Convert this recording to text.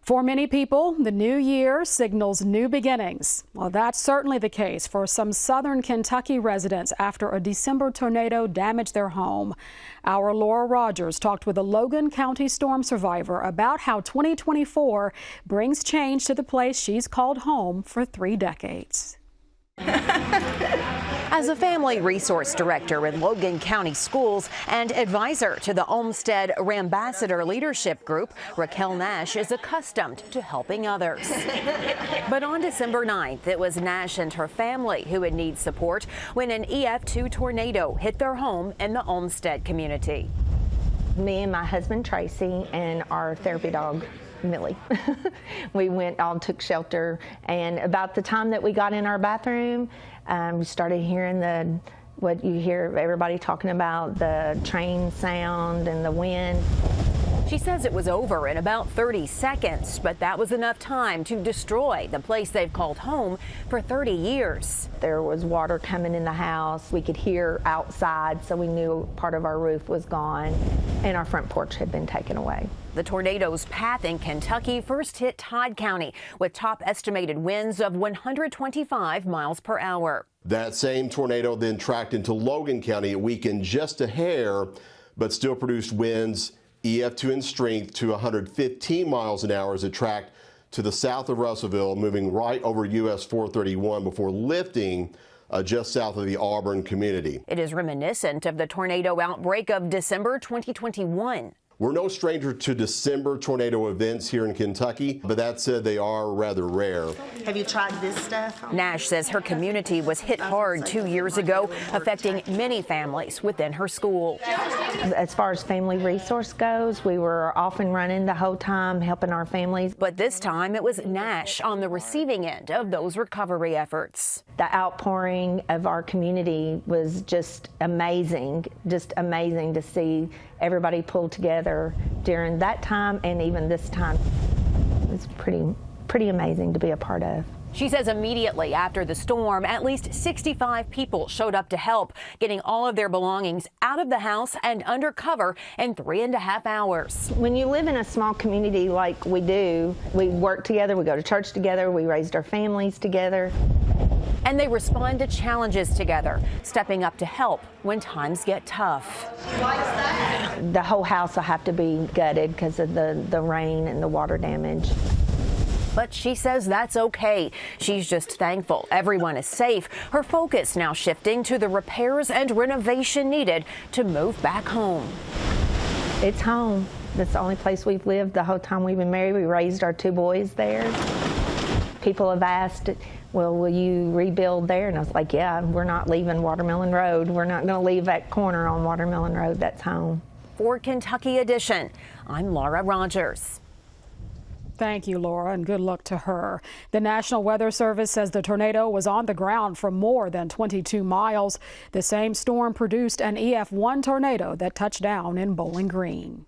For many people, the new year signals new beginnings. Well, that's certainly the case for some southern Kentucky residents after a December tornado damaged their home. Our Laura Rogers talked with a Logan County storm survivor about how 2024 brings change to the place she's called home for 3 decades. As a family resource director in Logan County Schools and advisor to the Olmsted Rambassador Leadership Group, Raquel Nash is accustomed to helping others. But on December 9th, it was Nash and her family who would need support when an EF2 tornado hit their home in the Olmsted community. Me and my husband Tracy and our therapy dog Millie. We all took shelter, and about the time that we got in our bathroom, we started hearing what you hear everybody talking about, the train sound and the wind. She says it was over in about 30 seconds, but that was enough time to destroy the place they've called home for 30 years. There was water coming in the house. We could hear outside, so we knew part of our roof was gone, and our front porch had been taken away. The tornado's path in Kentucky first hit Todd County with top estimated winds of 125 miles per hour. That same tornado then tracked into Logan County. It weakened just a hair, but still produced winds EF2 in strength to 115 miles an hour as it tracked to the south of Russellville, moving right over US 431 before lifting just south of the Auburn community. It is reminiscent of the tornado outbreak of December 2021. We're no stranger to December tornado events here in Kentucky, but that said, they are rather rare. Have you tried this stuff? Nash says her community was hit hard 2 years ago, affecting many families within her school. As far as family resource goes, we were off and running the whole time, helping our families. But this time it was Nash on the receiving end of those recovery efforts. The outpouring of our community was just amazing to see everybody pull together during that time and even this time. It's pretty amazing to be a part of. She says immediately after the storm, at least 65 people showed up to help, getting all of their belongings out of the house and under cover in 3.5 hours. When you live in a small community like we do, we work together, we go to church together, we raised our families together. And they respond to challenges together, stepping up to help when times get tough. The whole house will have to be gutted because of the rain and the water damage. But she says that's okay. She's just thankful everyone is safe. Her focus now shifting to the repairs and renovation needed to move back home. It's home. That's the only place we've lived the whole time we've been married. We raised our 2 boys there. People have asked, well, will you rebuild there? And I was like, yeah, we're not leaving Watermelon Road. We're not going to leave that corner on Watermelon Road. That's home. For Kentucky Edition, I'm Laura Rogers. Thank you, Laura, and good luck to her. The National Weather Service says the tornado was on the ground for more than 22 miles. The same storm produced an EF1 tornado that touched down in Bowling Green.